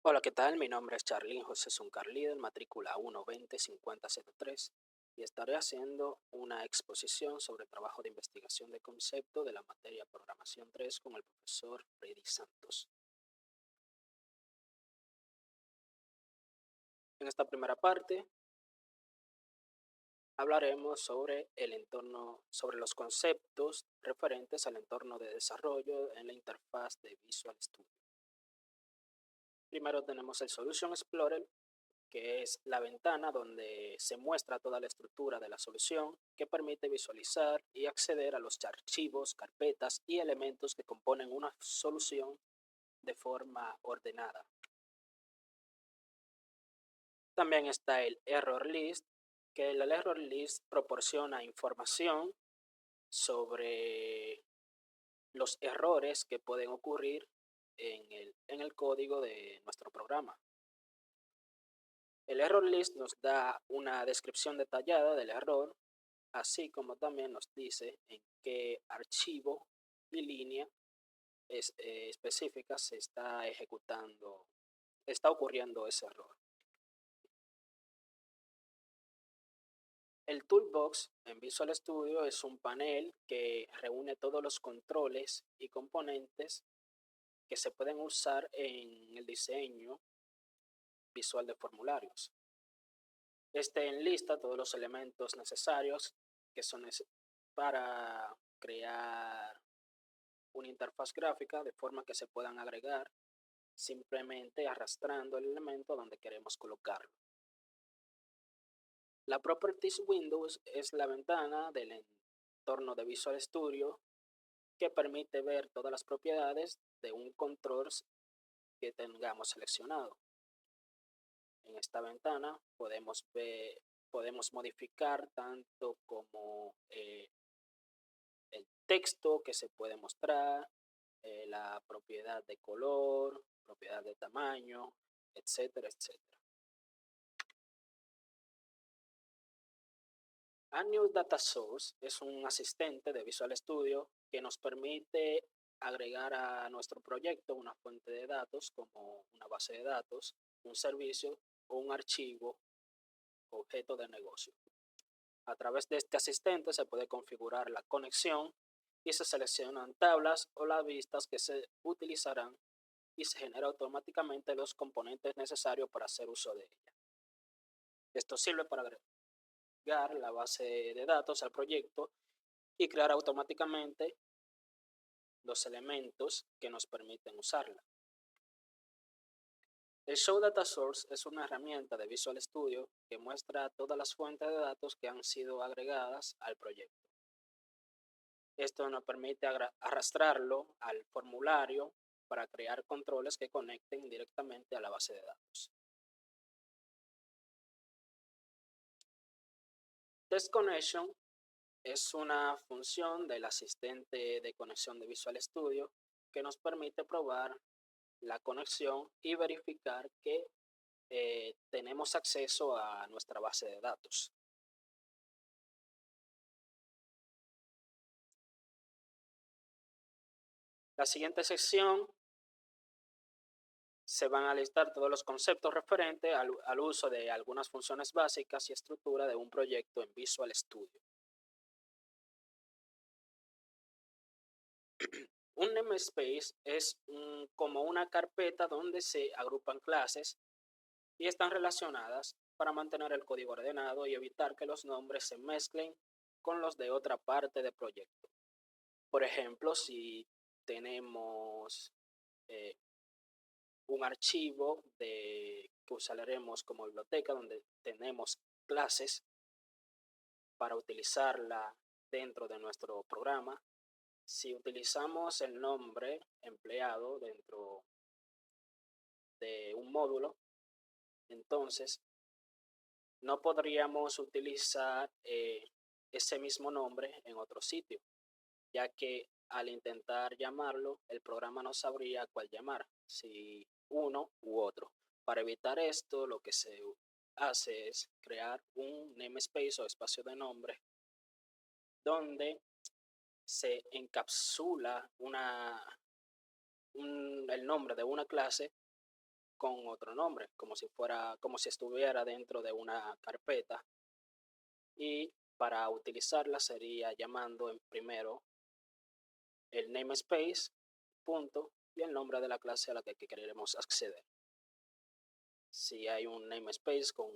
Hola, ¿qué tal? Mi nombre es Charlín José Zuncarlida, matrícula 120-5003, y estaré haciendo una exposición sobre trabajo de investigación de concepto de la materia Programación 3 con el profesor Freddy Santos. En esta primera parte hablaremos sobre el entorno, sobre los conceptos referentes al entorno de desarrollo en la interfaz de Visual Studio. Primero tenemos el Solution Explorer, que es la ventana donde se muestra toda la estructura de la solución, que permite visualizar y acceder a los archivos, carpetas y elementos que componen una solución de forma ordenada. También está el Error List, que el Error List proporciona información sobre los errores que pueden ocurrir en el código de nuestro programa. El Error List nos da una descripción detallada del error, así como también nos dice en qué archivo y línea específica se está ejecutando, está ocurriendo ese error. El Toolbox en Visual Studio es un panel que reúne todos los controles y componentes que se pueden usar en el diseño visual de formularios. Este enlista todos los elementos necesarios que son para crear una interfaz gráfica de forma que se puedan agregar simplemente arrastrando el elemento donde queremos colocarlo. La Properties Windows es la ventana del entorno de Visual Studio que permite ver todas las propiedades de un control que tengamos seleccionado. En esta ventana podemos modificar tanto como el texto que se puede mostrar, la propiedad de color, propiedad de tamaño, etcétera, etcétera. Add New Data Source es un asistente de Visual Studio que nos permite agregar a nuestro proyecto una fuente de datos como una base de datos, un servicio o un archivo objeto de negocio. A través de este asistente se puede configurar la conexión y se seleccionan tablas o las vistas que se utilizarán y se genera automáticamente los componentes necesarios para hacer uso de ella. Esto sirve para agregar la base de datos al proyecto y crear automáticamente los elementos que nos permiten usarla. El Show Data Source es una herramienta de Visual Studio que muestra todas las fuentes de datos que han sido agregadas al proyecto. Esto nos permite arrastrarlo al formulario para crear controles que conecten directamente a la base de datos. Test Connection es una función del asistente de conexión de Visual Studio que nos permite probar la conexión y verificar que tenemos acceso a nuestra base de datos. La siguiente sección se van a listar todos los conceptos referentes al uso de algunas funciones básicas y estructura de un proyecto en Visual Studio. Un namespace es como una carpeta donde se agrupan clases y están relacionadas para mantener el código ordenado y evitar que los nombres se mezclen con los de otra parte del proyecto. Por ejemplo, si tenemos un archivo que usaremos como biblioteca donde tenemos clases para utilizarla dentro de nuestro programa. Si utilizamos el nombre empleado dentro de un módulo, entonces no podríamos utilizar ese mismo nombre en otro sitio, ya que al intentar llamarlo, el programa no sabría cuál llamar, si uno u otro. Para evitar esto, lo que se hace es crear un namespace o espacio de nombre donde se encapsula el nombre de una clase con otro nombre, como si estuviera dentro de una carpeta. Y para utilizarla sería llamando en primero el namespace, punto, y el nombre de la clase a la que queremos acceder. Si hay un namespace con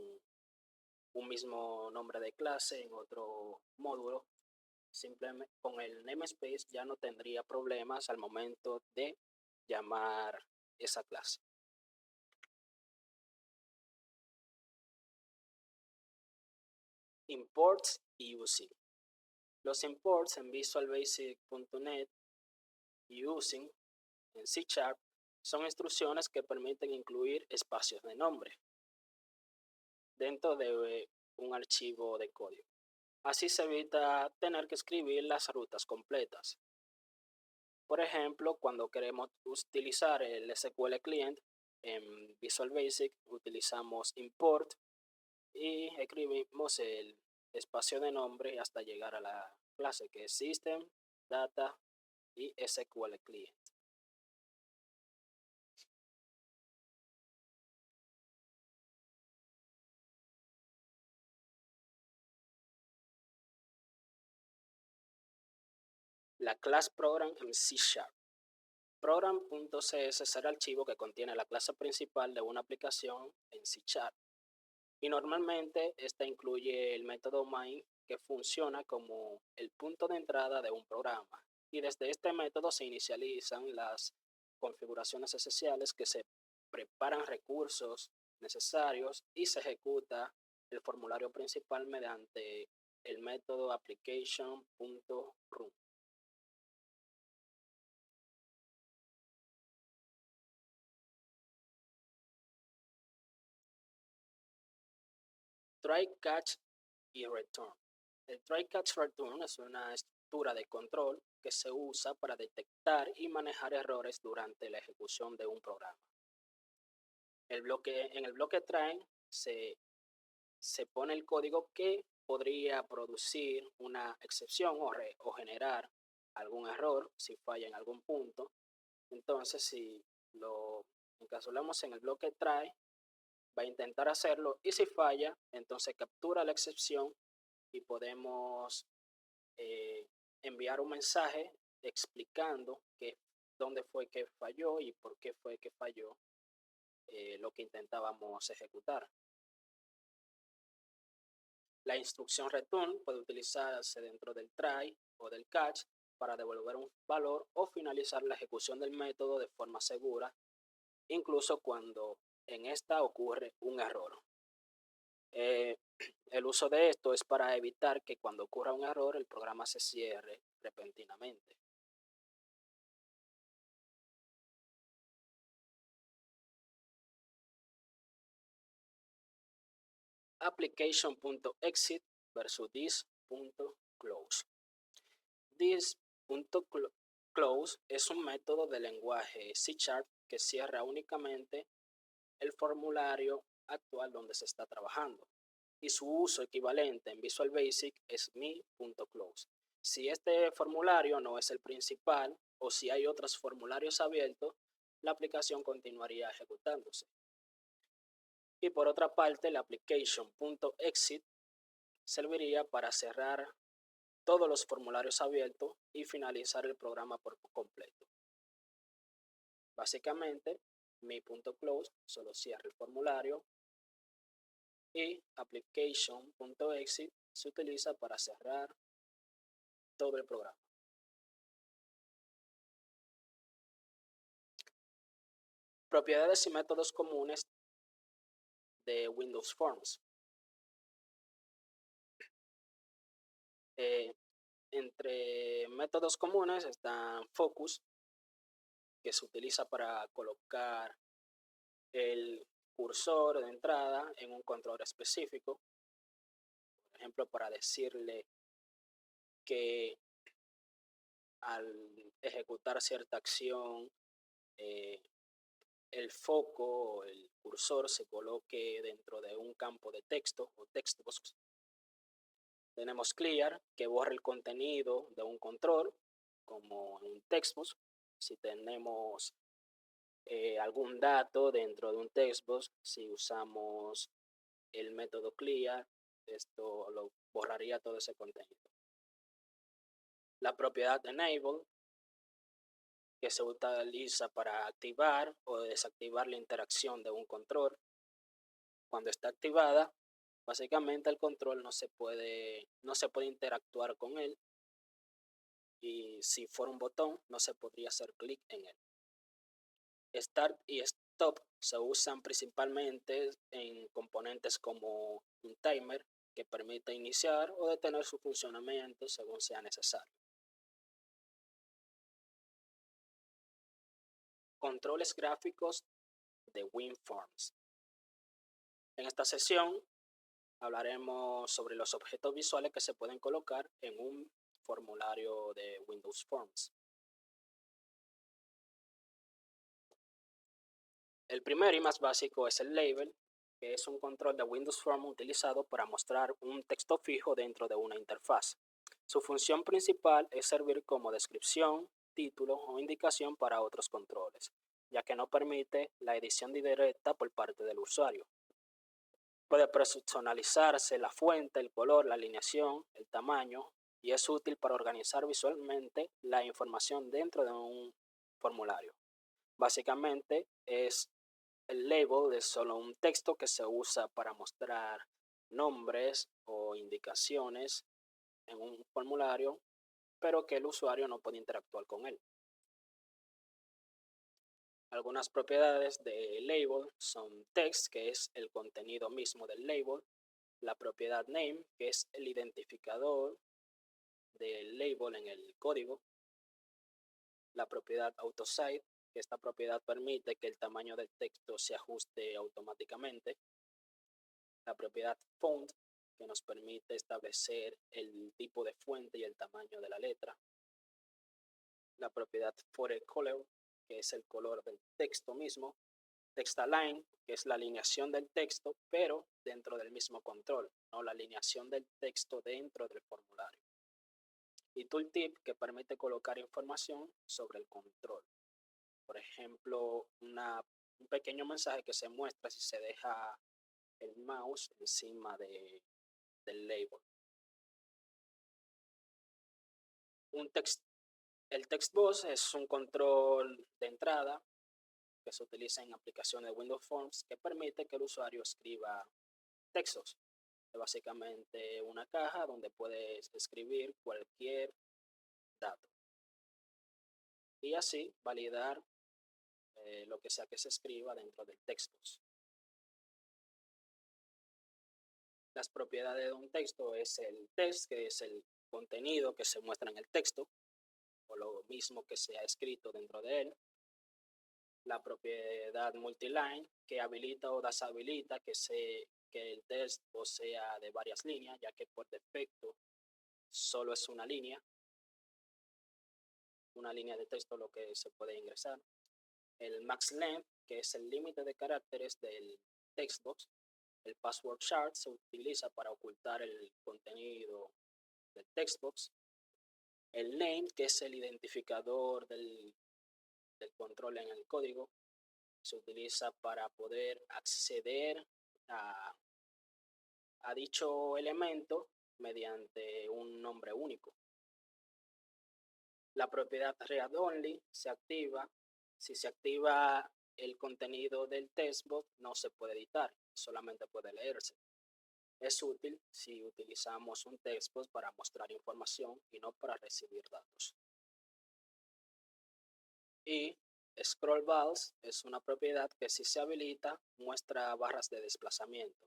un mismo nombre de clase en otro módulo, simplemente con el namespace ya no tendría problemas al momento de llamar esa clase. Imports y using. Los imports en visualbasic.net y using en C# son instrucciones que permiten incluir espacios de nombre dentro de un archivo de código. Así se evita tener que escribir las rutas completas. Por ejemplo, cuando queremos utilizar el SQL Client en Visual Basic, utilizamos import y escribimos el espacio de nombre hasta llegar a la clase que es System, Data y SQL Client. La clase program en C#. Program.cs es el archivo que contiene la clase principal de una aplicación en C#. Y normalmente esta incluye el método main que funciona como el punto de entrada de un programa. Y desde este método se inicializan las configuraciones esenciales que se preparan recursos necesarios y se ejecuta el formulario principal mediante el método application.run. Try, catch y return. El try, catch, return es una estructura de control que se usa para detectar y manejar errores durante la ejecución de un programa. En el bloque try se pone el código que podría producir una excepción o generar algún error si falla en algún punto. Entonces, si lo encapsulamos en el bloque try, va a intentar hacerlo y si falla, entonces captura la excepción y podemos enviar un mensaje explicando dónde fue que falló y por qué fue que falló lo que intentábamos ejecutar. La instrucción return puede utilizarse dentro del try o del catch para devolver un valor o finalizar la ejecución del método de forma segura, incluso cuando en esta ocurre un error. El uso de esto es para evitar que cuando ocurra un error el programa se cierre repentinamente. Application.exit versus this.close. This.close es un método de lenguaje C# que cierra únicamente el formulario actual donde se está trabajando. Y su uso equivalente en Visual Basic es me.close. Si este formulario no es el principal o si hay otros formularios abiertos, la aplicación continuaría ejecutándose. Y por otra parte, la application.exit serviría para cerrar todos los formularios abiertos y finalizar el programa por completo. Básicamente, mi.close solo cierra el formulario y application.exit se utiliza para cerrar todo el programa. Propiedades y métodos comunes de Windows Forms. Entre métodos comunes están Focus, que se utiliza para colocar el cursor de entrada en un control específico. Por ejemplo, para decirle que al ejecutar cierta acción, el foco o el cursor se coloque dentro de un campo de texto o textbox. Tenemos Clear, que borra el contenido de un control, como en un textbox. Si tenemos algún dato dentro de un textbox. Si usamos el método clear, esto lo borraría todo ese contenido. La propiedad enable, que se utiliza para activar o desactivar la interacción de un control. Cuando está activada, básicamente el control no se puede interactuar con él, y si fuera un botón no se podría hacer clic en él. Start y Stop se usan principalmente en componentes como un timer, que permite iniciar o detener su funcionamiento según sea necesario. Controles gráficos de WinForms. En esta sesión hablaremos sobre los objetos visuales que se pueden colocar en un formulario de Windows Forms. El primero y más básico es el label, que es un control de Windows Forms utilizado para mostrar un texto fijo dentro de una interfaz. Su función principal es servir como descripción, título o indicación para otros controles, ya que no permite la edición directa por parte del usuario. Puede personalizarse la fuente, el color, la alineación, el tamaño, y es útil para organizar visualmente la información dentro de un formulario. Básicamente el label es solo un texto que se usa para mostrar nombres o indicaciones en un formulario, pero que el usuario no puede interactuar con él. Algunas propiedades de label son text, que es el contenido mismo del label; la propiedad name, que es el identificador del label en el código; la propiedad autosite, que esta propiedad permite que el tamaño del texto se ajuste automáticamente; la propiedad font, que nos permite establecer el tipo de fuente y el tamaño de la letra; la propiedad ForeColor, que es el color del texto mismo; TextAlign, que es la alineación del texto, pero dentro del mismo control, no la alineación del texto dentro del formulario; y Tooltip, que permite colocar información sobre el control. Por ejemplo, un pequeño mensaje que se muestra si se deja el mouse encima del label. El textbox es un control de entrada que se utiliza en aplicaciones de Windows Forms, que permite que el usuario escriba textos. Es básicamente una caja donde puedes escribir cualquier dato y así validar lo que sea que se escriba dentro del textbox. Las propiedades de un texto es el text, que es el contenido que se muestra en el texto o lo mismo que se ha escrito dentro de él; la propiedad multiline, que habilita o deshabilita que el texto sea de varias líneas, ya que por defecto solo es una línea de texto lo que se puede ingresar; el max length, que es el límite de caracteres del textbox; el password chart se utiliza para ocultar el contenido del textbox; el name, que es el identificador del control en el código, se utiliza para poder acceder a dicho elemento mediante un nombre único. La propiedad read only se activa si se activa el contenido del textbox, no se puede editar, solamente puede leerse. Es útil si utilizamos un textbox para mostrar información y no para recibir datos. Y scroll bars es una propiedad que, si se habilita, muestra barras de desplazamiento.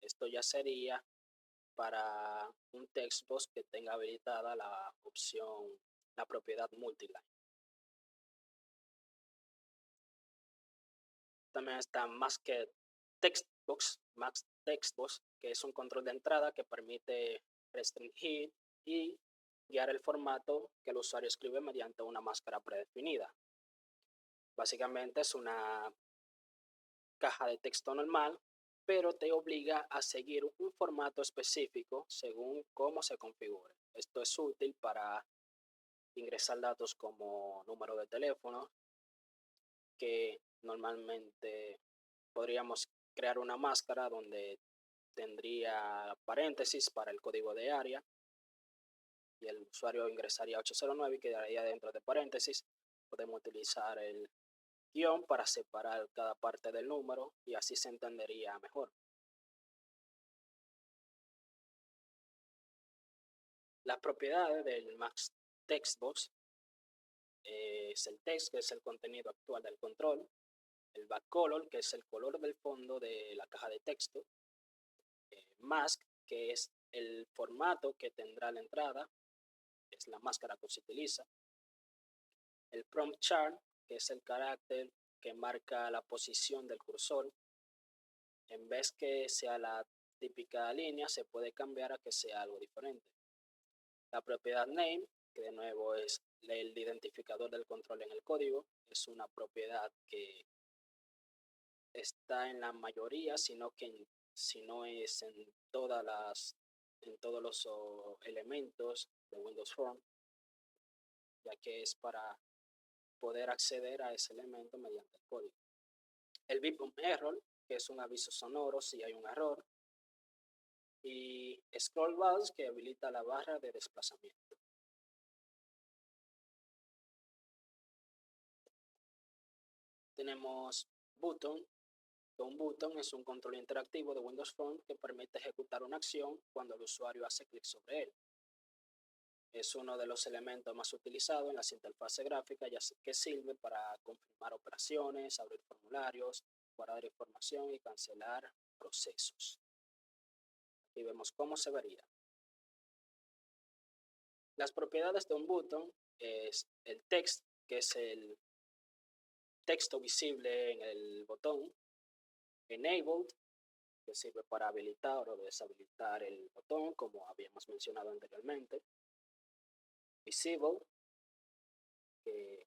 Esto ya sería para un textbox que tenga habilitada la propiedad multiline. También está Max Textbox, que es un control de entrada que permite restringir y guiar el formato que el usuario escribe mediante una máscara predefinida. Básicamente es una caja de texto normal, pero te obliga a seguir un formato específico según cómo se configure. Esto es útil para ingresar datos como número de teléfono, que Normalmente podríamos crear una máscara donde tendría paréntesis para el código de área y el usuario ingresaría 809 y quedaría dentro de paréntesis. Podemos utilizar el guión para separar cada parte del número y así se entendería mejor. Las propiedades del Max Textbox es el text, que es el contenido actual del control, el backcolor, que es el color del fondo de la caja de texto, mask, que es el formato que tendrá la entrada, es la máscara que se utiliza, el prompt chart, que es el carácter que marca la posición del cursor. En vez que sea la típica línea, se puede cambiar a que sea algo diferente. La propiedad name, que de nuevo es el identificador del control en el código, es una propiedad que está en la mayoría, sino si no es en todos los elementos de Windows Phone, ya que es para poder acceder a ese elemento mediante el código. El beep error, que es un aviso sonoro si hay un error, y scroll bars, que habilita la barra de desplazamiento. Tenemos button. Un button es un control interactivo de Windows Phone que permite ejecutar una acción cuando el usuario hace clic sobre él. Es uno de los elementos más utilizados en las interfaces gráficas, ya que sirve para confirmar operaciones, abrir formularios, guardar información y cancelar procesos. Aquí vemos cómo se vería. Las propiedades de un button es el text, que es el texto visible en el botón, enabled, que sirve para habilitar o deshabilitar el botón, como habíamos mencionado anteriormente, visible, que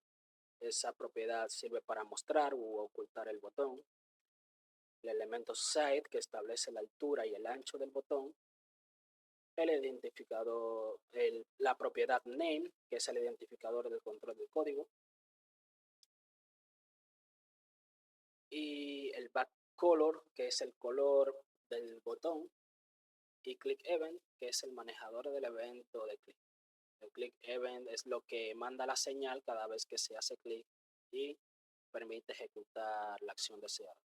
esa propiedad sirve para mostrar u ocultar el botón, el elemento side, que establece la altura y el ancho del botón, el identificador, la propiedad name, que es el identificador del control del código, y el backcolor, que es el color del botón, y click event, que es el manejador del evento de clic. El click event es lo que manda la señal cada vez que se hace clic y permite ejecutar la acción deseada.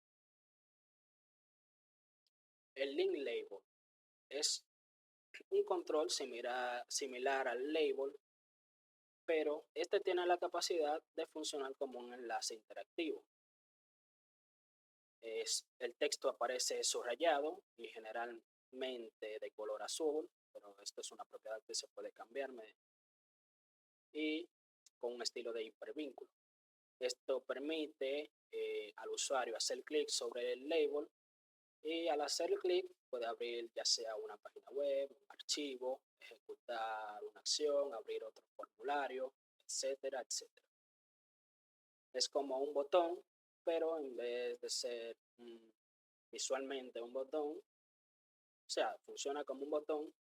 El link label es un control similar al label, pero este tiene la capacidad de funcionar como un enlace interactivo. El texto aparece subrayado y generalmente de color azul, pero esto es una propiedad que se puede cambiar y con un estilo de hipervínculo. Esto permite al usuario hacer clic sobre el label y al hacer clic puede abrir ya sea una página web, un archivo, ejecutar una acción, abrir otro formulario, etcétera, etcétera. Es como un botón, pero en vez de ser visualmente un botón, o sea, funciona como un botón,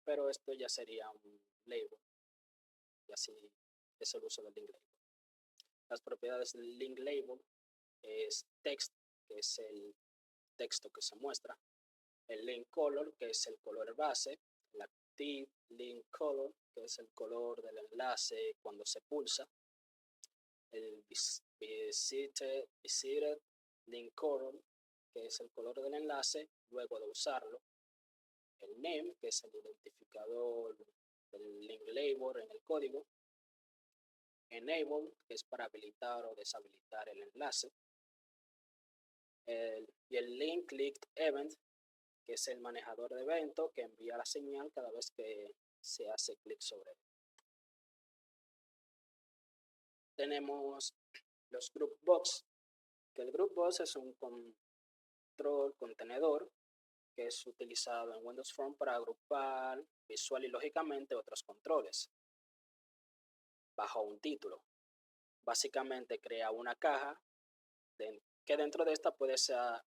pero esto ya sería un label y así es el uso del link label. Las propiedades del link label es text, que es el texto que se muestra, el link color, que es el color base, el active link color, que es el color del enlace cuando se pulsa, el visited link color, que es el color del enlace luego de usarlo, el name, que es el identificador del link label en el código, enable, que es para habilitar o deshabilitar el enlace, y el link clicked event, que es el manejador de evento que envía la señal cada vez que se hace clic sobre él. Tenemos los group box, que el group box es un control contenedor que es utilizado en Windows Phone para agrupar visual y lógicamente otros controles bajo un título. Básicamente crea una caja que dentro de esta puedes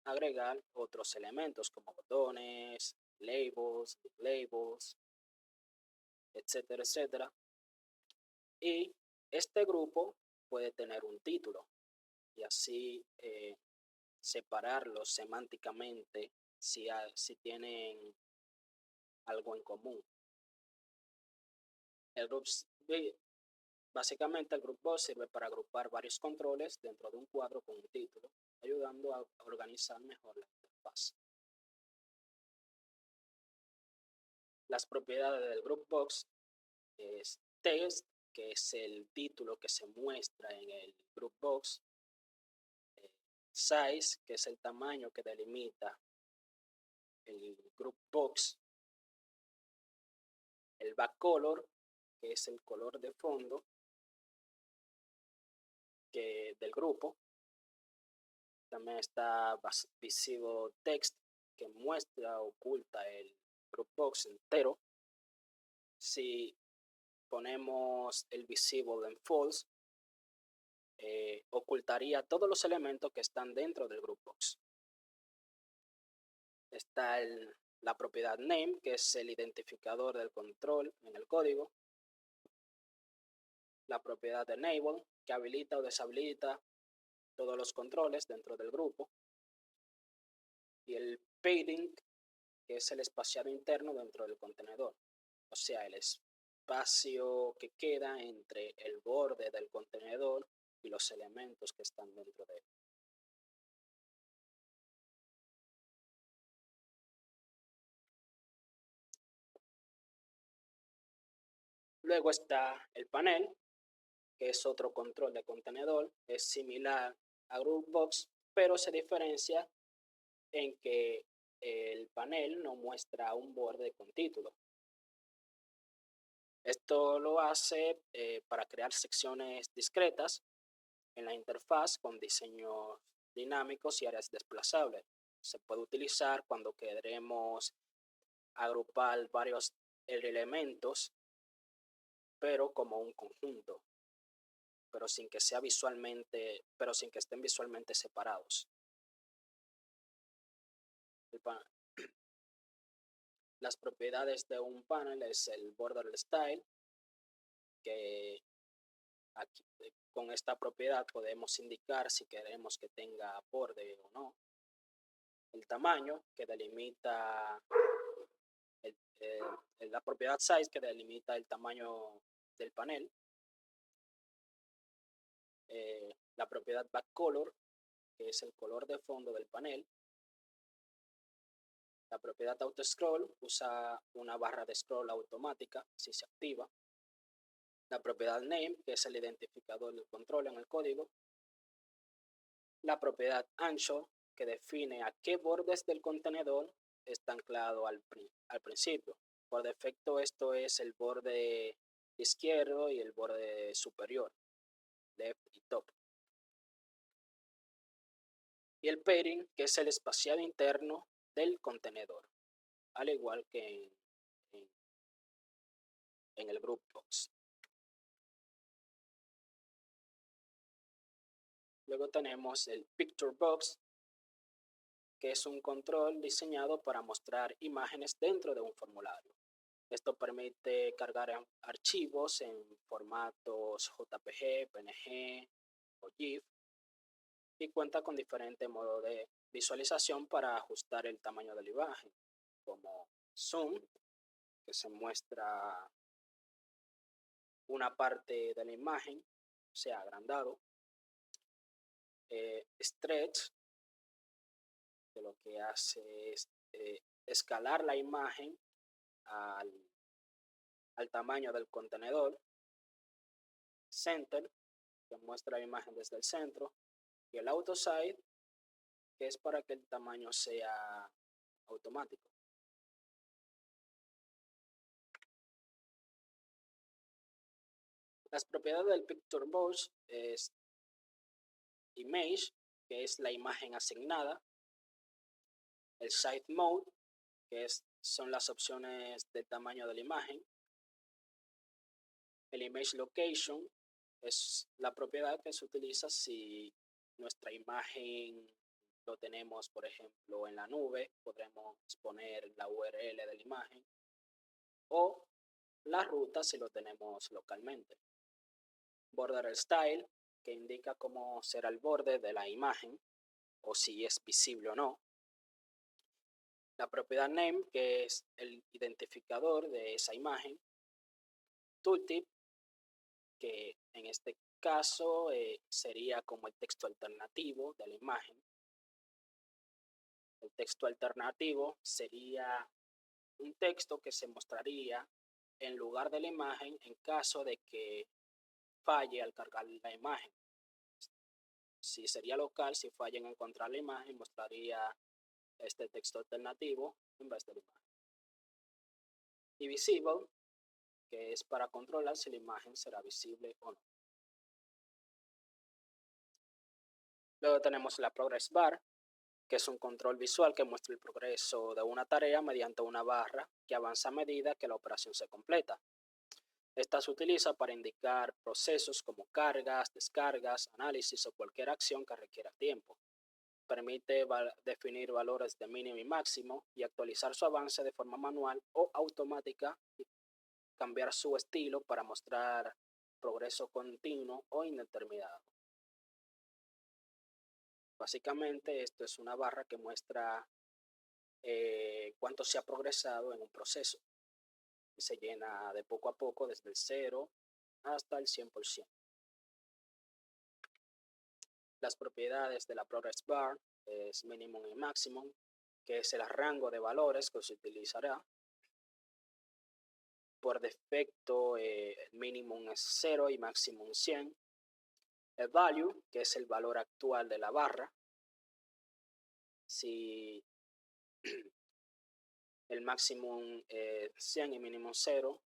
agregar otros elementos como botones, labels, etcétera, etcétera. Y este grupo puede tener un título. y así separarlos semánticamente si tienen algo en común. El group, básicamente el group box sirve para agrupar varios controles dentro de un cuadro con un título, ayudando a organizar mejor la interfaz. Las propiedades del group box es text, que es el título que se muestra en el group box, size, que es el tamaño que delimita el group box, el backcolor, que es el color de fondo del grupo. También está visible text, que muestra, oculta el group box entero. Si ponemos el visible en false, ocultaría todos los elementos que están dentro del group box. Está la propiedad name, que es el identificador del control en el código. La propiedad enable, que habilita o deshabilita todos los controles dentro del grupo. Y el padding, que es el espaciado interno dentro del contenedor. O sea, el espacio que queda entre el borde del contenedor y los elementos que están dentro de él. Luego está el panel, que es otro control de contenedor. Es similar a Groupbox, pero se diferencia en que el panel no muestra un borde con título. Esto lo hace para crear secciones discretas en la interfaz con diseños dinámicos y áreas desplazables. Se puede utilizar cuando queremos agrupar varios elementos, pero como un conjunto, pero sin que estén visualmente separados. Las propiedades de un panel es el border style, que aquí, con esta propiedad podemos indicar si queremos que tenga borde o no. El tamaño, que delimita la propiedad size, que delimita el tamaño del panel. La propiedad backcolor, que es el color de fondo del panel. La propiedad autoscroll usa una barra de scroll automática si se activa. La propiedad name, que es el identificador del control en el código. La propiedad ancho, que define a qué bordes del contenedor está anclado al principio. Por defecto esto es el borde izquierdo y el borde superior, left y top. Y el pairing, que es el espaciado interno del contenedor, al igual que en el group box. Luego tenemos el picture box, que es un control diseñado para mostrar imágenes dentro de un formulario. Esto permite cargar archivos en formatos JPG, PNG o GIF y cuenta con diferentes modos de visualización para ajustar el tamaño de la imagen, como zoom, que se muestra una parte de la imagen, o sea, agrandado. Stretch, que lo que hace es escalar la imagen al tamaño del contenedor. Center, que muestra la imagen desde el centro. Y el auto side, que es para que el tamaño sea automático. Las propiedades del picture box es image, que es la imagen asignada. El side mode, que son las opciones de tamaño de la imagen. El image location es la propiedad que se utiliza si nuestra imagen lo tenemos, por ejemplo, en la nube, podremos poner la URL de la imagen, o la ruta si lo tenemos localmente. Border style, que indica cómo será el borde de la imagen o si es visible o no. La propiedad name, que es el identificador de esa imagen. Tooltip, que en este caso sería como el texto alternativo de la imagen. El texto alternativo sería un texto que se mostraría en lugar de la imagen en caso de que falle al cargar la imagen. Si sería local, si falla en encontrar la imagen, mostraría este texto alternativo en vez de la imagen. Y visible, que es para controlar si la imagen será visible o no. Luego tenemos la progress bar, que es un control visual que muestra el progreso de una tarea mediante una barra que avanza a medida que la operación se completa. Esta se utiliza para indicar procesos como cargas, descargas, análisis o cualquier acción que requiera tiempo. Permite definir valores de mínimo y máximo y actualizar su avance de forma manual o automática y cambiar su estilo para mostrar progreso continuo o indeterminado. Básicamente esto es una barra que muestra cuánto se ha progresado en un proceso. Se llena de poco a poco desde el 0 hasta el 100%. Las propiedades de la progress bar es minimum y maximum, que es el rango de valores que se utilizará. Por defecto, el minimum es 0 y maximum 100. El value, que es el valor actual de la barra. Si el maximum es 100 y minimum 0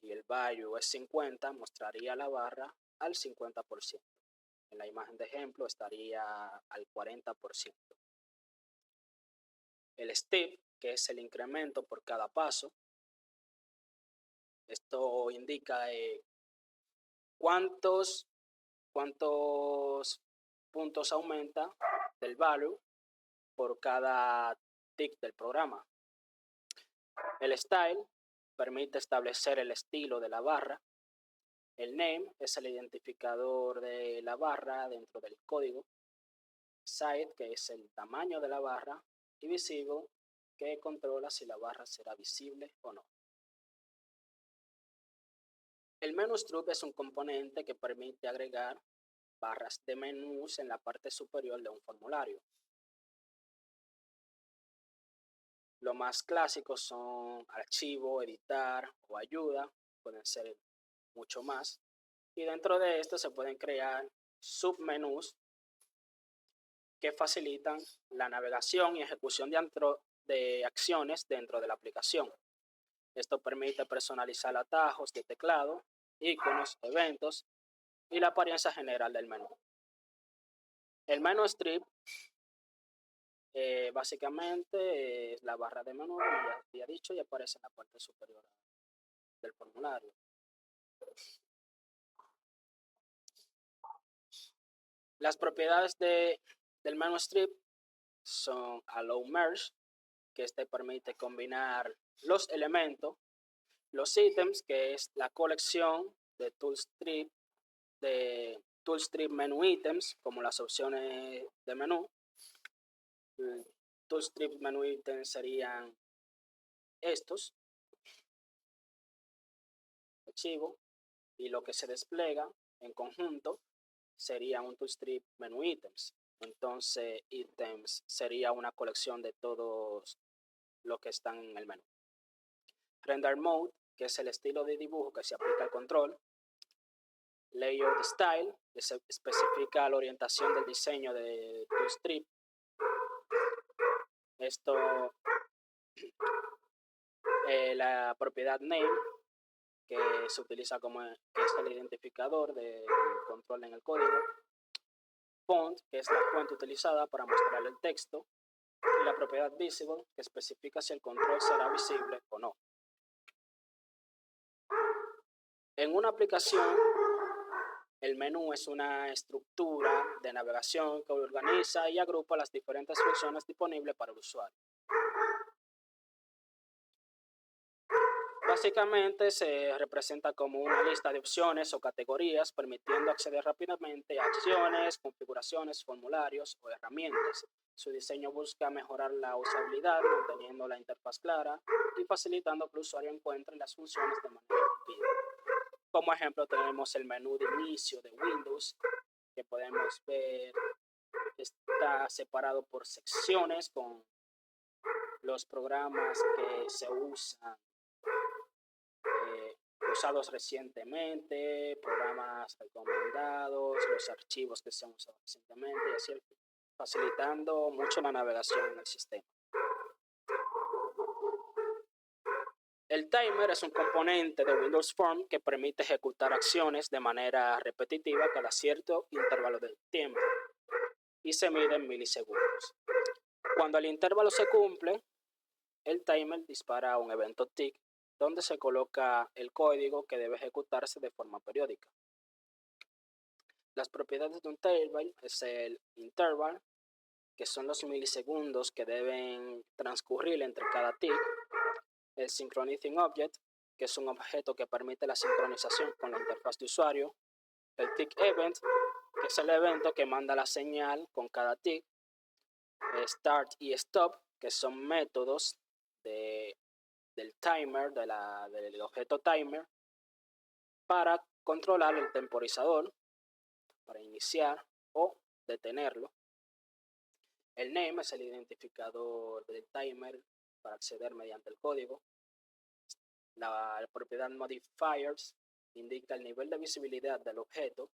y el value es 50, mostraría la barra al 50%. En la imagen de ejemplo estaría al 40%. El step, que es el incremento por cada paso. Esto indica cuántos puntos aumenta del value por cada tick del programa. El style permite establecer el estilo de la barra. El name es el identificador de la barra dentro del código. Size, que es el tamaño de la barra. Y visible, que controla si la barra será visible o no. El menu strip es un componente que permite agregar barras de menús en la parte superior de un formulario. Lo más clásicos son archivo, editar o ayuda, pueden ser mucho más. Y dentro de esto se pueden crear submenús que facilitan la navegación y ejecución de acciones dentro de la aplicación. Esto permite personalizar atajos de teclado, iconos, eventos y la apariencia general del menú. El menú strip básicamente es la barra de menú, como ya había dicho, y aparece en la parte superior del formulario. Las propiedades del menú strip son Allow Merge, que este permite combinar los elementos, los ítems, que es la colección de toolstrip menu ítems, como las opciones de menú. Toolstrip menu ítems serían estos, archivo, y lo que se despliega en conjunto sería un toolstrip menu ítems. Entonces, ítems sería una colección de todos los que están en el menú. Render mode, que es el estilo de dibujo que se aplica al control. Layout style, que se especifica la orientación del diseño de toolstrip. Esto, la propiedad name, que se utiliza que es el identificador del control en el código. Font, que es la fuente utilizada para mostrar el texto. Y la propiedad visible, que especifica si el control será visible o no. En una aplicación, el menú es una estructura de navegación que organiza y agrupa las diferentes funciones disponibles para el usuario. Básicamente se representa como una lista de opciones o categorías permitiendo acceder rápidamente a acciones, configuraciones, formularios o herramientas. Su diseño busca mejorar la usabilidad, manteniendo la interfaz clara y facilitando que el usuario encuentre las funciones de manera rápida. Como ejemplo tenemos el menú de inicio de Windows, que podemos ver está separado por secciones con los programas que se usan, usados recientemente, programas recomendados, los archivos que se han usado recientemente y así facilitando mucho la navegación en el sistema. El timer es un componente de Windows Form que permite ejecutar acciones de manera repetitiva cada cierto intervalo de tiempo y se mide en milisegundos. Cuando el intervalo se cumple, el timer dispara un evento tick donde se coloca el código que debe ejecutarse de forma periódica. Las propiedades de un timer es el interval, que son los milisegundos que deben transcurrir entre cada tick, el synchronizing object, que es un objeto que permite la sincronización con la interfaz de usuario, el tick event, que es el evento que manda la señal con cada tick, start y stop, que son métodos del timer, del objeto timer, para controlar el temporizador, para iniciar o detenerlo. El name es el identificador del timer para acceder mediante el código. La propiedad modifiers indica el nivel de visibilidad del objeto.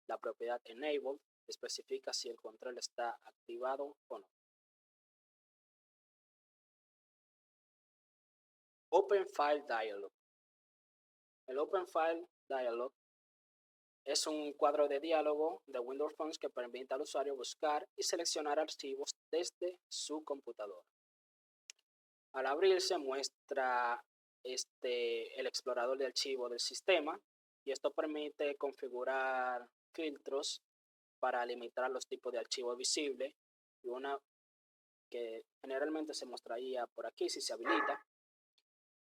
La propiedad enabled especifica si el control está activado o no. Open File Dialog. El Open File Dialog es un cuadro de diálogo de Windows Forms que permite al usuario buscar y seleccionar archivos desde su computadora. Al abrirse muestra el explorador de archivos del sistema y esto permite configurar filtros para limitar los tipos de archivos visibles y una que generalmente se mostraría por aquí si se habilita.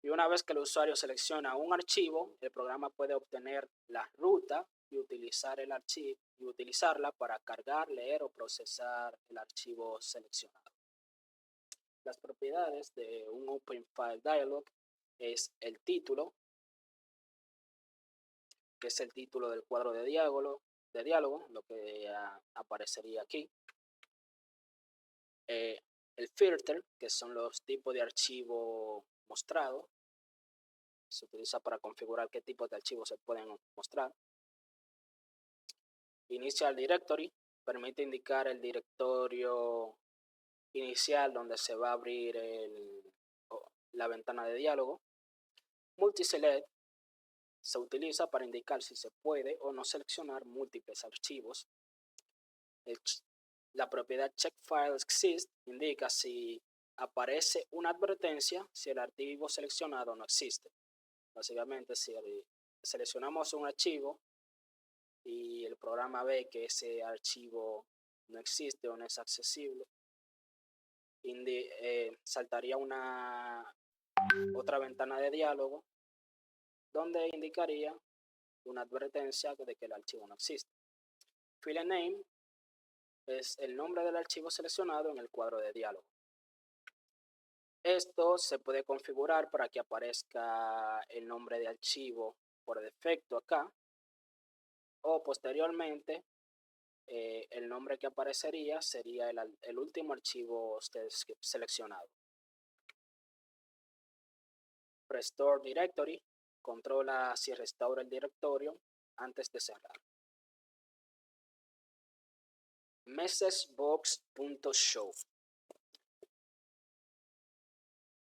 Y una vez que el usuario selecciona un archivo, el programa puede obtener la ruta y utilizar el archivo y utilizarla para cargar, leer o procesar el archivo seleccionado. Las propiedades de un Open File Dialog es el título, que es el título del cuadro de diálogo, lo que aparecería aquí. El filter, que son los tipos de archivo mostrado, se utiliza para configurar qué tipos de archivos se pueden mostrar. Initial Directory permite indicar el directorio inicial donde se va a abrir la ventana de diálogo. Multiselect se utiliza para indicar si se puede o no seleccionar múltiples archivos. La propiedad CheckFileExist indica si aparece una advertencia si el archivo seleccionado no existe. Básicamente, si seleccionamos un archivo y el programa ve que ese archivo no existe o no es accesible, saltaría otra ventana de diálogo donde indicaría una advertencia de que el archivo no existe. File name es el nombre del archivo seleccionado en el cuadro de diálogo. Esto se puede configurar para que aparezca el nombre de archivo por defecto acá, o posteriormente el nombre que aparecería sería el último archivo seleccionado. Restore Directory controla si restaura el directorio antes de cerrar. Messagebox.show.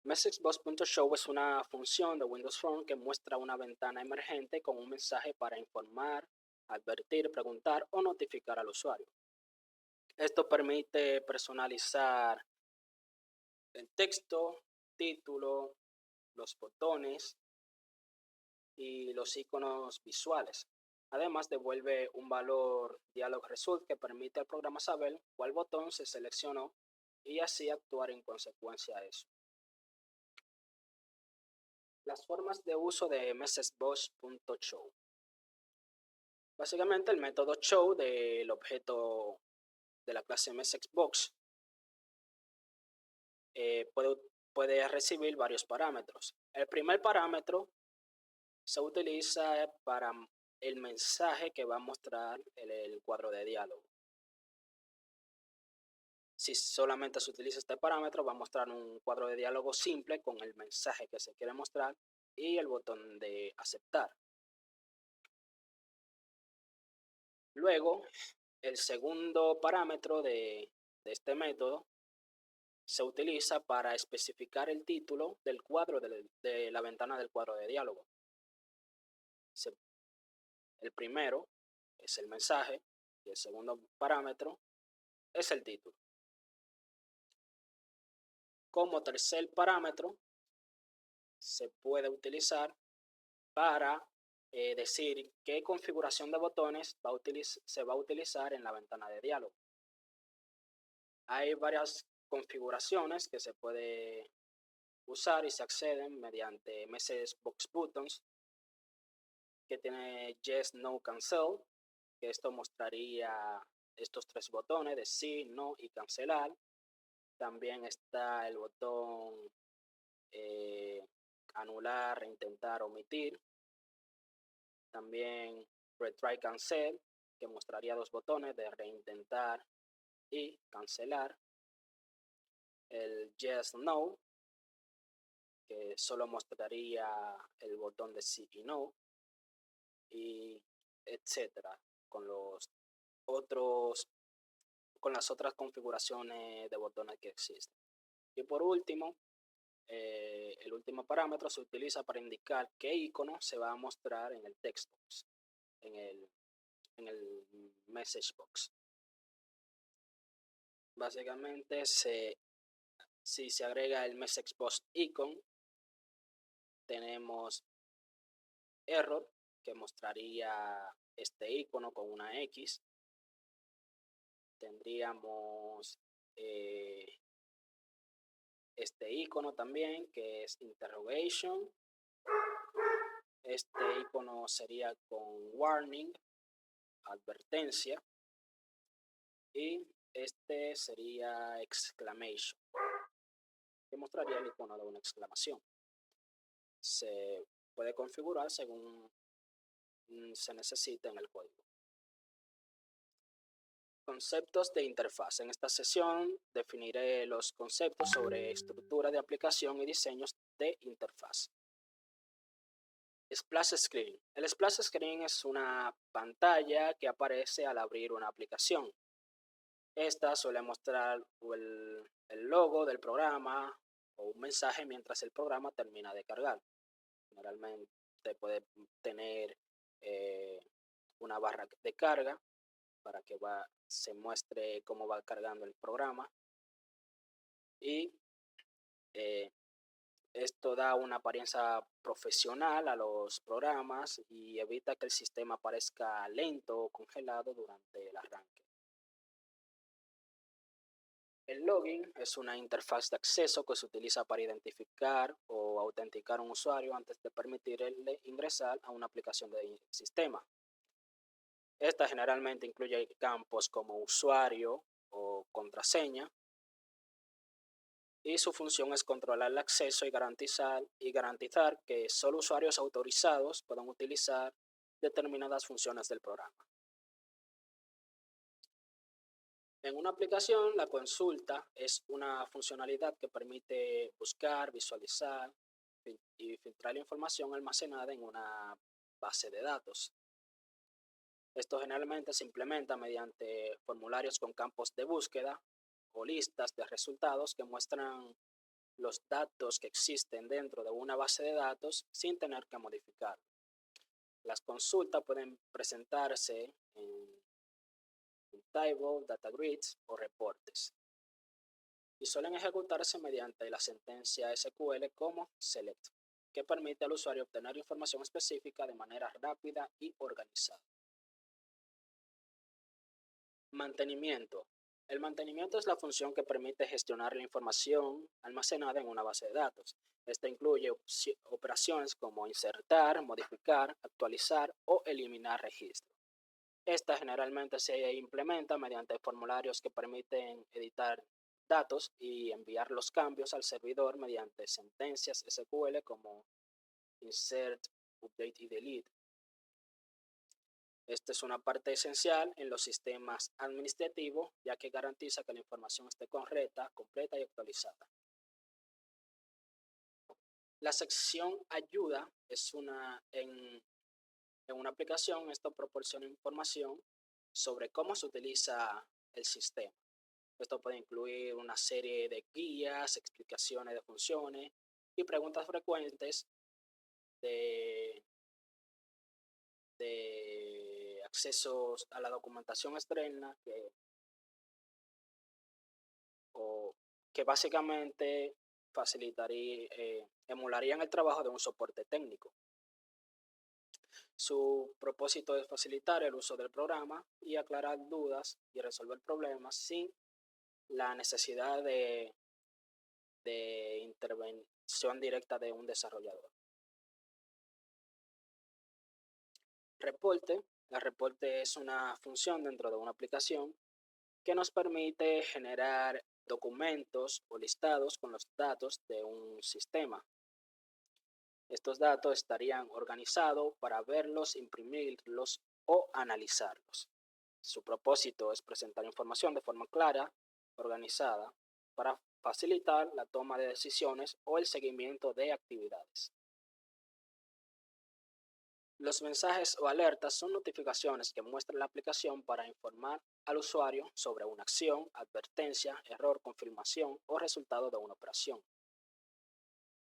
Messagebox.show es una función de Windows Phone que muestra una ventana emergente con un mensaje para informar, advertir, preguntar o notificar al usuario. Esto permite personalizar el texto, título, los botones y los iconos visuales. Además, devuelve un valor dialog result que permite al programa saber cuál botón se seleccionó y así actuar en consecuencia a eso. Las formas de uso de messagebox.show. Básicamente el método show del objeto de la clase messagebox puede recibir varios parámetros. El primer parámetro se utiliza para el mensaje que va a mostrar el cuadro de diálogo. Si solamente se utiliza este parámetro, va a mostrar un cuadro de diálogo simple con el mensaje que se quiere mostrar y el botón de aceptar. Luego, el segundo parámetro de este método se utiliza para especificar el título del cuadro de la ventana del cuadro de diálogo. El primero es el mensaje y el segundo parámetro es el título. Como tercer parámetro se puede utilizar para decir qué configuración de botones se va a utilizar en la ventana de diálogo. Hay varias configuraciones que se puede usar y se acceden mediante Message Box Buttons, que tiene Yes, No, Cancel, que esto mostraría estos tres botones de sí, no y cancelar. También está el botón anular, reintentar, omitir. También Retry Cancel, que mostraría dos botones de reintentar y cancelar. El Yes, No, que solo mostraría el botón de sí y no, y etcétera, con las otras configuraciones de botones que existen. Y por último, el último parámetro se utiliza para indicar qué icono se va a mostrar en el text box, en el message box. Básicamente, si se agrega el message box icon, tenemos error, que mostraría este icono con una X. Tendríamos este icono también, que es interrogation. Este icono sería con warning, advertencia. Y este sería exclamation, que mostraría el icono de una exclamación. Se puede configurar según se necesite en el código. Conceptos de interfaz. En esta sesión definiré los conceptos sobre estructura de aplicación y diseños de interfaz. Splash Screen. El Splash Screen es una pantalla que aparece al abrir una aplicación. Esta suele mostrar el logo del programa o un mensaje mientras el programa termina de cargar. Generalmente puede tener una barra de carga para que se muestre cómo va cargando el programa, y esto da una apariencia profesional a los programas y evita que el sistema parezca lento o congelado durante el arranque. El login es una interfaz de acceso que se utiliza para identificar o autenticar a un usuario antes de permitirle ingresar a una aplicación del sistema. Esta generalmente incluye campos como usuario o contraseña, y su función es controlar el acceso y garantizar que solo usuarios autorizados puedan utilizar determinadas funciones del programa. En una aplicación, la consulta es una funcionalidad que permite buscar, visualizar y filtrar la información almacenada en una base de datos. Esto generalmente se implementa mediante formularios con campos de búsqueda o listas de resultados que muestran los datos que existen dentro de una base de datos sin tener que modificar. Las consultas pueden presentarse en table, data grids o reportes, y suelen ejecutarse mediante la sentencia SQL como select, que permite al usuario obtener información específica de manera rápida y organizada. Mantenimiento. El mantenimiento es la función que permite gestionar la información almacenada en una base de datos. Esta incluye operaciones como insertar, modificar, actualizar o eliminar registros. Esta generalmente se implementa mediante formularios que permiten editar datos y enviar los cambios al servidor mediante sentencias SQL como insert, update y delete. Esta es una parte esencial en los sistemas administrativos, ya que garantiza que la información esté correcta, completa y actualizada. La sección ayuda es en una aplicación. Esto proporciona información sobre cómo se utiliza el sistema. Esto puede incluir una serie de guías, explicaciones de funciones y preguntas frecuentes de accesos a la documentación externa que básicamente emularían el trabajo de un soporte técnico. Su propósito es facilitar el uso del programa y aclarar dudas y resolver problemas sin la necesidad de intervención directa de un desarrollador. Reporte. El reporte es una función dentro de una aplicación que nos permite generar documentos o listados con los datos de un sistema. Estos datos estarían organizados para verlos, imprimirlos o analizarlos. Su propósito es presentar información de forma clara, organizada, para facilitar la toma de decisiones o el seguimiento de actividades. Los mensajes o alertas son notificaciones que muestra la aplicación para informar al usuario sobre una acción, advertencia, error, confirmación o resultado de una operación.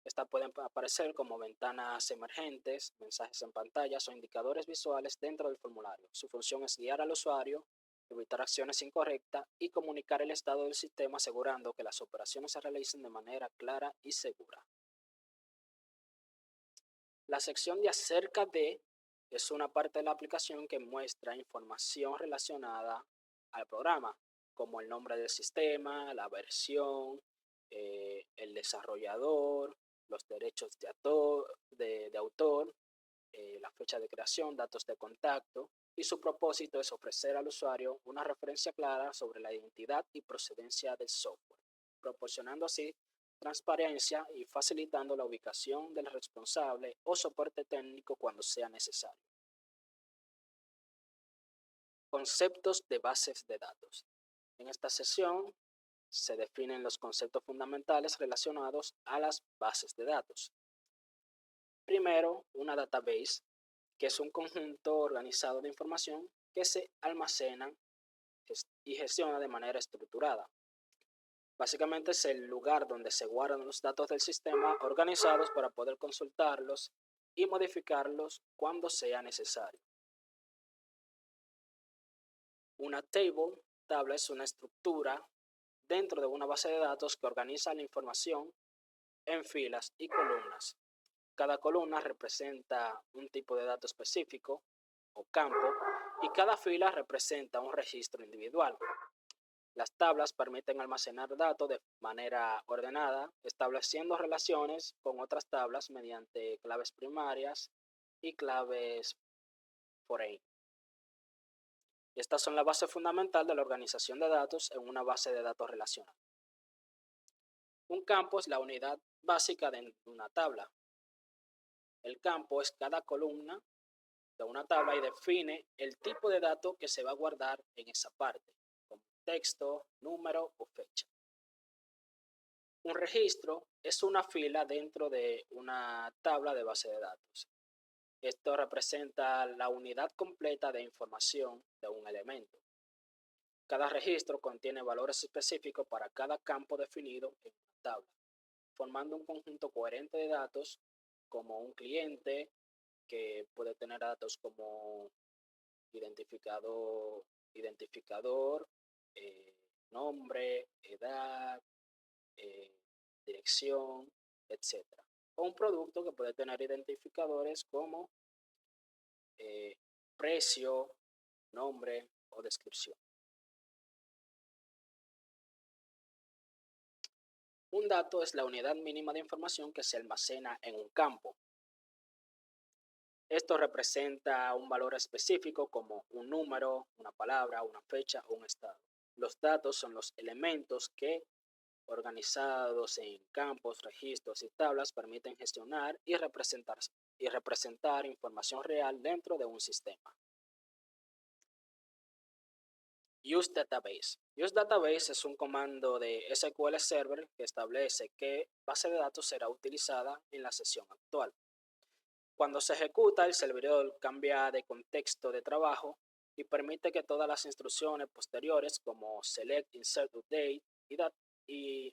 Estas pueden aparecer como ventanas emergentes, mensajes en pantallas o indicadores visuales dentro del formulario. Su función es guiar al usuario, evitar acciones incorrectas y comunicar el estado del sistema asegurando que las operaciones se realicen de manera clara y segura. La sección de acerca de es una parte de la aplicación que muestra información relacionada al programa, como el nombre del sistema, la versión, el desarrollador, los derechos de autor, la fecha de creación, datos de contacto, y su propósito es ofrecer al usuario una referencia clara sobre la identidad y procedencia del software, proporcionando así transparencia y facilitando la ubicación del responsable o soporte técnico cuando sea necesario. Conceptos de bases de datos. En esta sesión se definen los conceptos fundamentales relacionados a las bases de datos. Primero, una database, que es un conjunto organizado de información que se almacena y gestiona de manera estructurada. Básicamente es el lugar donde se guardan los datos del sistema organizados para poder consultarlos y modificarlos cuando sea necesario. Una tabla es una estructura dentro de una base de datos que organiza la información en filas y columnas. Cada columna representa un tipo de dato específico o campo y cada fila representa un registro individual. Las tablas permiten almacenar datos de manera ordenada, estableciendo relaciones con otras tablas mediante claves primarias y claves foreign. Estas son la base fundamental de la organización de datos en una base de datos relacional. Un campo es la unidad básica de una tabla. El campo es cada columna de una tabla y define el tipo de dato que se va a guardar en esa parte, como texto, número o fecha. Un registro es una fila dentro de una tabla de base de datos. Esto representa la unidad completa de información de un elemento. Cada registro contiene valores específicos para cada campo definido en una tabla, formando un conjunto coherente de datos como un cliente que puede tener datos como identificador, nombre, edad, dirección, etc. O un producto que puede tener identificadores como precio, nombre o descripción. Un dato es la unidad mínima de información que se almacena en un campo. Esto representa un valor específico como un número, una palabra, una fecha o un estado. Los datos son los elementos que, organizados en campos, registros y tablas, permiten gestionar y representar información real dentro de un sistema. Use Database. Use Database es un comando de SQL Server que establece qué base de datos será utilizada en la sesión actual. Cuando se ejecuta, el servidor cambia de contexto de trabajo y permite que todas las instrucciones posteriores como select, insert, update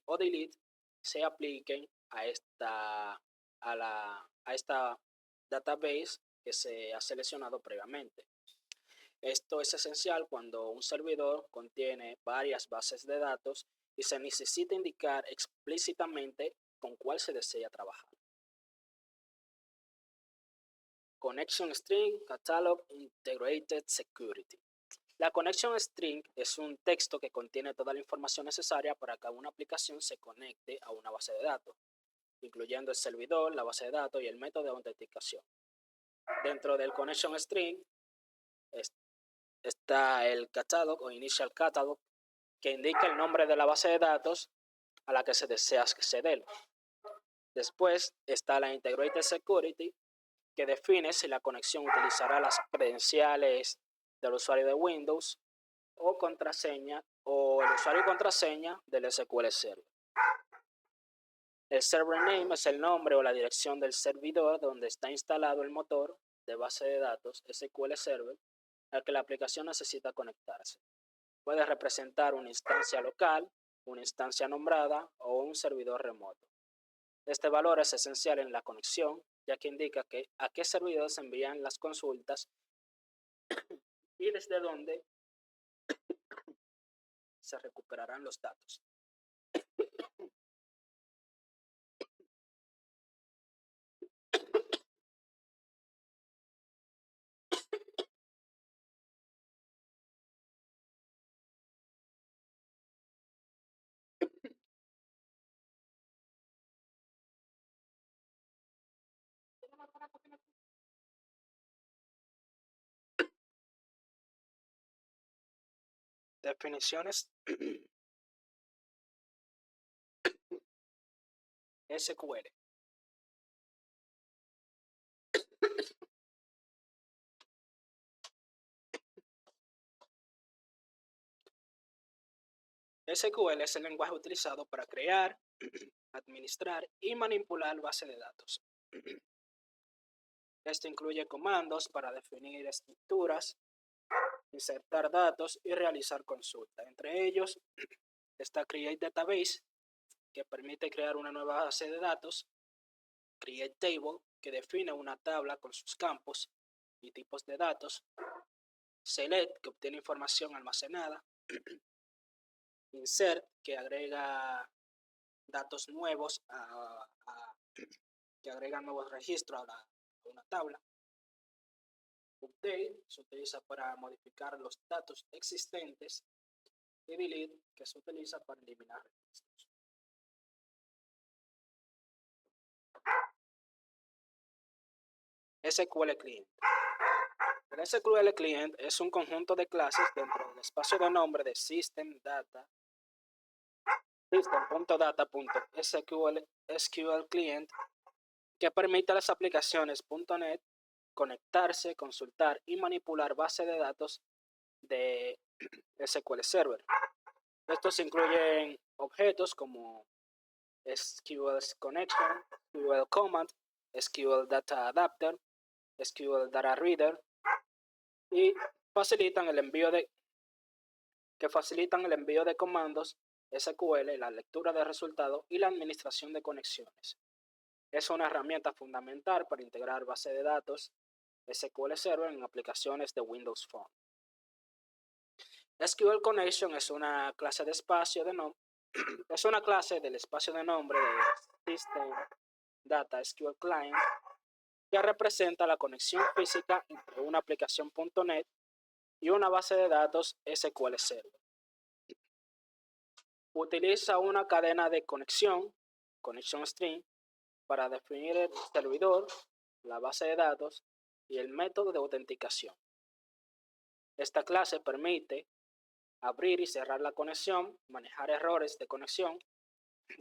o delete se apliquen a esta database que se ha seleccionado previamente. Esto es esencial cuando un servidor contiene varias bases de datos y se necesita indicar explícitamente con cuál se desea trabajar. Connection String Catalog Integrated Security. La connection string es un texto que contiene toda la información necesaria para que una aplicación se conecte a una base de datos, incluyendo el servidor, la base de datos y el método de autenticación. Dentro del connection string está el catalog o initial catalog, que indica el nombre de la base de datos a la que se desea acceder. Después está la Integrated Security, que define si la conexión utilizará las credenciales del usuario de Windows o contraseña o el usuario y contraseña del SQL Server. El server name es el nombre o la dirección del servidor donde está instalado el motor de base de datos SQL Server al que la aplicación necesita conectarse. Puede representar una instancia local, una instancia nombrada o un servidor remoto. Este valor es esencial en la conexión, ya que indica a qué servidor se envían las consultas y desde dónde se recuperarán los datos. Definiciones SQL. SQL es el lenguaje utilizado para crear, administrar y manipular bases de datos. Esto incluye comandos para definir estructuras, insertar datos y realizar consultas. Entre ellos está Create Database, que permite crear una nueva base de datos, Create Table, que define una tabla con sus campos y tipos de datos, Select, que obtiene información almacenada, Insert, que agrega datos nuevos que agregan nuevos registros a una tabla. Update se utiliza para modificar los datos existentes y Delete, que se utiliza para eliminar registros. SQL Client. El SQL Client es un conjunto de clases dentro del espacio de nombre de system.data.sql Client que permite a las aplicaciones .NET conectarse, consultar y manipular bases de datos de SQL Server. Estos incluyen objetos como SQL Connection, SQL Command, SQL Data Adapter, SQL Data Reader y facilitan el envío de comandos SQL, la lectura de resultados y la administración de conexiones. Es una herramienta fundamental para integrar bases de datos SQL Server en aplicaciones de Windows Phone. SQL Connection es una clase de espacio de nombre es una clase del espacio de nombre de System Data SQL Client que representa la conexión física entre una aplicación .NET y una base de datos SQL Server. Utiliza una cadena de conexión, connection string, para definir el servidor, la base de datos y el método de autenticación. Esta clase permite abrir y cerrar la conexión, manejar errores de conexión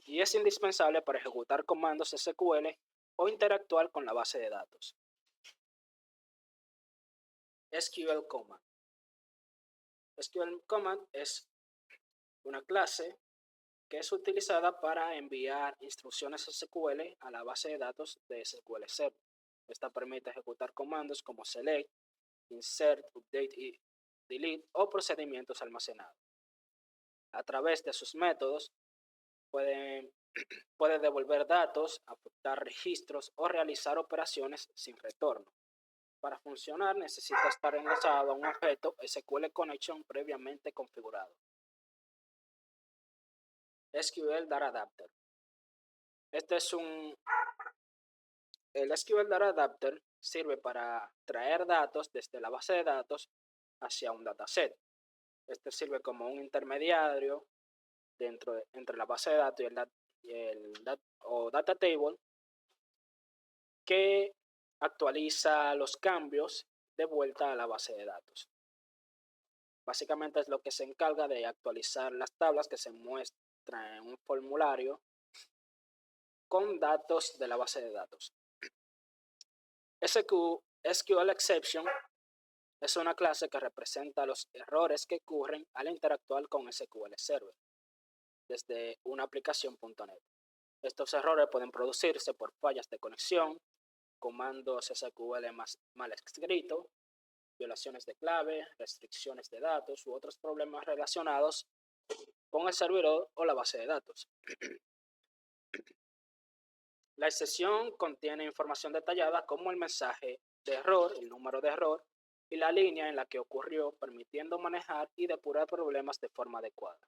y es indispensable para ejecutar comandos SQL o interactuar con la base de datos. SQL Command. SQL Command es una clase que es utilizada para enviar instrucciones SQL a la base de datos de SQL Server. Esta permite ejecutar comandos como select, insert, update y delete o procedimientos almacenados. A través de sus métodos puede devolver datos, apuntar registros o realizar operaciones sin retorno. Para funcionar necesita estar enlazado a un objeto SQL Connection previamente configurado. SQL Data Adapter. El SQL Data Adapter sirve para traer datos desde la base de datos hacia un dataset. Este sirve como un intermediario entre la base de datos y el data table que actualiza los cambios de vuelta a la base de datos. Básicamente es lo que se encarga de actualizar las tablas que se muestran en un formulario con datos de la base de datos. SQL Exception es una clase que representa los errores que ocurren al interactuar con SQL Server desde una aplicación.NET. Estos errores pueden producirse por fallas de conexión, comandos SQL mal escritos, violaciones de clave, restricciones de datos u otros problemas relacionados con el servidor o la base de datos. La excepción contiene información detallada como el mensaje de error, el número de error y la línea en la que ocurrió, permitiendo manejar y depurar problemas de forma adecuada.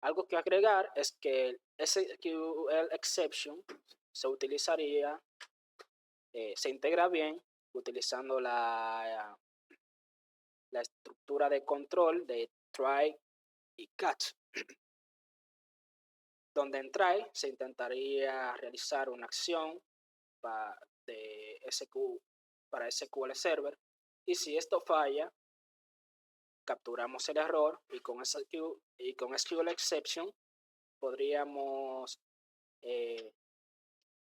Algo que agregar es que el SQL Exception se integra bien utilizando la estructura de control de try y catch, donde en try se intentaría realizar una acción para SQL Server y si esto falla, capturamos el error y con SQL Exception podríamos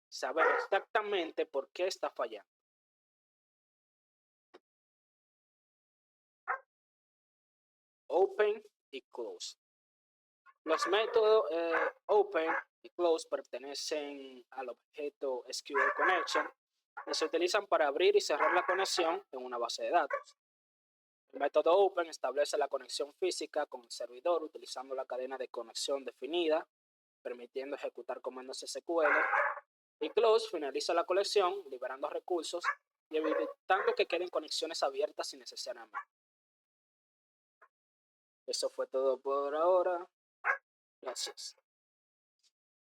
saber exactamente por qué está fallando. Open y close. Los métodos open y close pertenecen al objeto SQL Connection y se utilizan para abrir y cerrar la conexión en una base de datos. El método open establece la conexión física con el servidor utilizando la cadena de conexión definida, permitiendo ejecutar comandos SQL. Y close finaliza la conexión, liberando recursos y evitando que queden conexiones abiertas innecesariamente. Eso fue todo por ahora. Gracias.